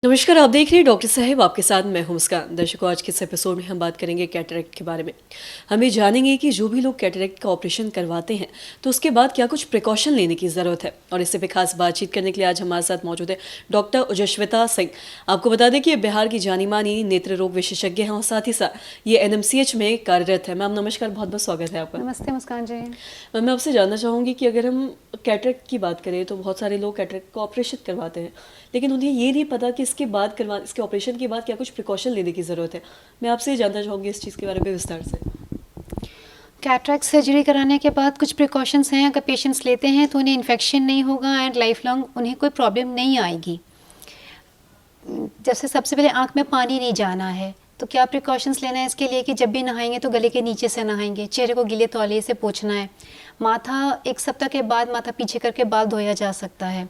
नमस्कार, आप देख रहे हैं डॉक्टर साहब आपके साथ मैं हूं मुस्कान। दर्शकों, आज के इस एपिसोड में हम बात करेंगे कैटरेक्ट के बारे में। हम ये जानेंगे कि जो भी लोग कैटरेक्ट का ऑपरेशन करवाते हैं तो उसके बाद क्या कुछ प्रिकॉशन लेने की ज़रूरत है। और इससे पे खास बातचीत करने के लिए आज हमारे साथ मौजूद है डॉक्टर ओजस्विता सिंह। आपको बता दें कि ये बिहार की जानी मानी नेत्र रोग विशेषज्ञ हैं और साथ ही साथ ये NMCH में कार्यरत है। मैम नमस्कार, बहुत बहुत स्वागत है आपका। नमस्ते मुस्कान जी। मैम मैं आपसे जानना चाहूँगी कि अगर हम कैटरेक्ट की बात करें तो बहुत सारे लोग कैटरेक्ट का ऑपरेशन करवाते हैं, लेकिन उन्हें ये नहीं पता कि इसके ऑपरेशन के बाद क्या कुछ प्रिकॉशन लेने की ज़रूरत है। मैं आपसे जानना चाहूँगी इस चीज़ के बारे में विस्तार से। कैटरेक्ट सर्जरी कराने के बाद कुछ प्रिकॉशंस हैं, अगर पेशेंट्स लेते हैं तो उन्हें इन्फेक्शन नहीं होगा एंड लाइफ लॉन्ग उन्हें कोई प्रॉब्लम नहीं आएगी। जैसे सबसे पहले आँख में पानी नहीं जाना है, तो क्या प्रिकॉशंस लेना है इसके लिए कि जब भी नहाएंगे तो गले के नीचे से नहाएंगे, चेहरे को गीले तौलिए से पोंछना है। माथा 1 सप्ताह के बाद माथा पीछे करके बाल धोया जा सकता है।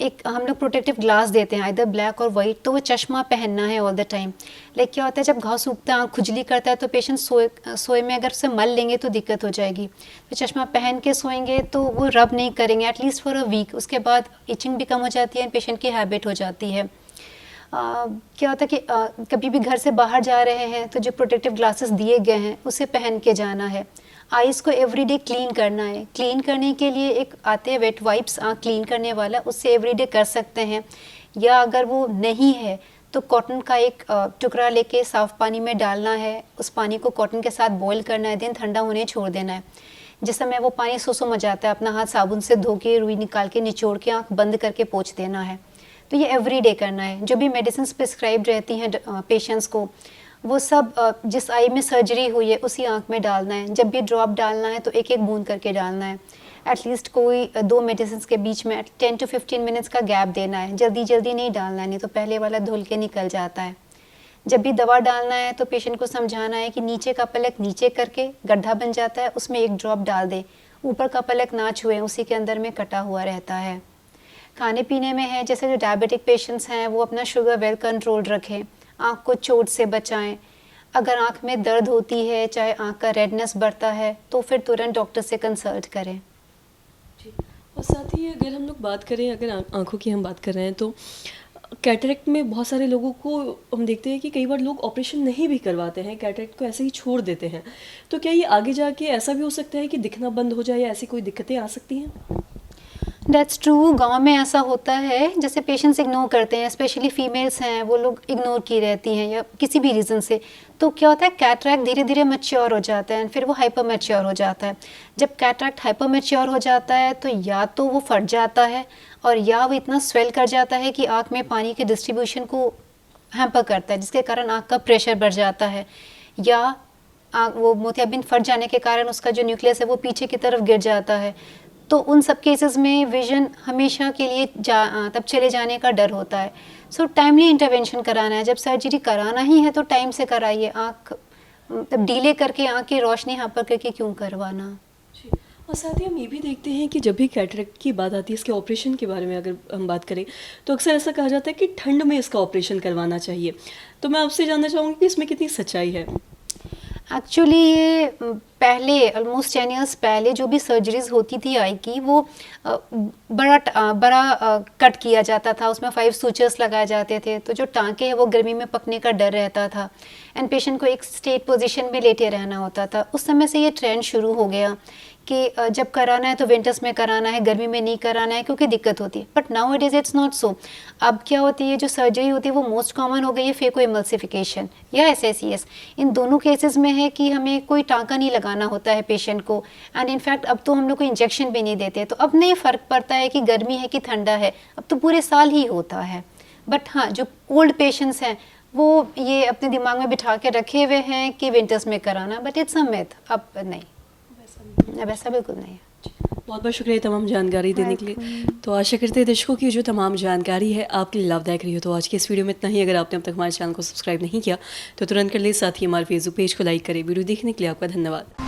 एक हम लोग प्रोटेक्टिव ग्लास देते हैं, इधर ब्लैक और वाइट, तो वो चश्मा पहनना है ऑल द टाइम। लेकिन क्या होता है जब घाव सूखता है, आँख खुजली करता है, तो पेशेंट सोए में अगर उसे मल लेंगे तो दिक्कत हो जाएगी। तो चश्मा पहन के सोएंगे तो वो रब नहीं करेंगे एटलीस्ट फॉर अ वीक। उसके बाद इचिंग भी कम हो जाती है, पेशेंट की हैबिट हो जाती है। क्या होता है कि कभी भी घर से बाहर जा रहे हैं तो जो प्रोटेक्टिव ग्लासेस दिए गए हैं उसे पहन के जाना है। आइज़ को एवरीडे क्लीन करना है। क्लीन करने के लिए एक आते हैं वेट वाइप्स आँख क्लीन करने वाला, उससे एवरीडे कर सकते हैं। या अगर वो नहीं है तो कॉटन का एक टुकड़ा लेके साफ़ पानी में डालना है, उस पानी को कॉटन के साथ बॉईल करना है, दिन ठंडा होने छोड़ देना है। जिस समय वो पानी सुसुम हो जाता है, अपना हाथ साबुन से धो के रुई निकाल के निचोड़ के आँख बंद करके पोंछ देना है। तो ये एवरीडे करना है। जो भी मेडिसिन प्रिस्क्राइब रहती हैं पेशेंट्स को, वो सब जिस आई में सर्जरी हुई है उसी आँख में डालना है। जब भी ड्रॉप डालना है तो एक एक बूंद करके डालना है। एटलीस्ट कोई 2 मेडिसिन के बीच में 10 to 15 मिनट्स का गैप देना है। जल्दी जल्दी नहीं डालना है, नहीं तो पहले वाला धुल के निकल जाता है। जब भी दवा डालना है तो पेशेंट को समझाना है कि नीचे का पलक नीचे करके गड्ढा बन जाता है, उसमें एक ड्रॉप डाल दे। ऊपर का पलक ना छुएं, उसी के अंदर में कटा हुआ रहता है। खाने पीने में है, जैसे जो डायबिटिक पेशेंट्स हैं वो अपना शुगर वेल कंट्रोल रखें, आँख को चोट से बचाएं। अगर आँख में दर्द होती है, चाहे आँख का रेडनेस बढ़ता है, तो फिर तुरंत डॉक्टर से कंसल्ट करें। जी, और साथ ही अगर हम लोग बात करें, अगर आँखों की हम बात कर रहे हैं तो कैटरेक्ट में बहुत सारे लोगों को हम देखते हैं कि कई बार लोग ऑपरेशन नहीं भी करवाते हैं, कैटरेक्ट को ऐसे ही छोड़ देते हैं। तो क्या ये आगे जाके ऐसा भी हो सकता है कि दिखना बंद हो जाए या ऐसी कोई दिक्कतें आ सकती हैं? दैट्स ट्रू, गांव में ऐसा होता है। जैसे पेशेंट्स इग्नोर करते हैं, स्पेशली फीमेल्स हैं, वो लोग इग्नोर की रहती हैं या किसी भी रीज़न से। तो क्या होता है, कैटरैक्ट धीरे धीरे मैच्योर हो जाता है, फिर वो हाइपर मैच्योर हो जाता है। जब कैटरैक्ट हाइपर मैच्योर हो जाता है तो या तो वो फट जाता है, और या वो इतना स्वेल कर जाता है कि आँख में पानी के डिस्ट्रीब्यूशन को हैम्पर करता है, जिसके कारण आँख का प्रेशर बढ़ जाता है। या वो मोतियाबिंद फट जाने के कारण उसका जो न्यूक्लियस है वो पीछे की तरफ गिर जाता है। तो उन सब केसेस में विजन हमेशा के लिए तब चले जाने का डर होता है। सो टाइमली इंटरवेंशन कराना है। जब सर्जरी कराना ही है तो टाइम से कराइए। आँख तब डिले करके आँख की रोशनी हाँपर करके क्यों करवाना। जी, और साथ ही हम ये भी देखते हैं कि जब भी कैटरेक्ट की बात आती है, इसके ऑपरेशन के बारे में अगर हम बात करें तो अक्सर ऐसा कहा जाता है कि ठंड में इसका ऑपरेशन करवाना चाहिए। तो मैं आपसे जानना चाहूँगी कि इसमें कितनी सच्चाई है? एक्चुअली ये पहले ऑलमोस्ट 10 ईयर्स पहले जो भी सर्जरीज होती थी आई की, वो बड़ा कट किया जाता था, उसमें 5 सूचर्स लगाए जाते थे। तो जो टाँके हैं वो गर्मी में पकने का डर रहता था एंड पेशेंट को एक स्टेट पोजीशन में लेटे रहना होता था। उस समय से ये ट्रेंड शुरू हो गया कि जब कराना है तो विंटर्स में कराना है, गर्मी में नहीं कराना है क्योंकि दिक्कत होती है। But now it is it's not so. अब क्या होती है, जो सर्जरी होती है वो मोस्ट कॉमन हो गई है फेको इमल्सिफिकेशन या SSES। इन दोनों केसेस में है कि हमें कोई टाँका नहीं लगाना होता है पेशेंट को, एंड इनफैक्ट अब तो हम लोग को इंजेक्शन भी नहीं देते। तो अब नहीं फ़र्क पड़ता है कि गर्मी है कि ठंडा है, अब तो पूरे साल ही होता है। बट हाँ, जो ओल्ड पेशेंट्स हैं वो ये अपने दिमाग में बिठा के रखे हुए हैं कि विंटर्स में कराना, बट इट्स अ मिथ। अब नहीं, वैसा बिल्कुल नहीं है। बहुत बहुत शुक्रिया तमाम जानकारी देने के लिए। तो आशा करते हैं दर्शकों की जो तमाम जानकारी है आपके लिए लाभदायक रही हो। तो आज की इस वीडियो में इतना ही। अगर आपने अब तक हमारे चैनल को सब्सक्राइब नहीं किया तो तुरंत कर ले, साथ ही हमारे फेसबुक पेज को लाइक करें। वीडियो देखने के लिए आपका धन्यवाद।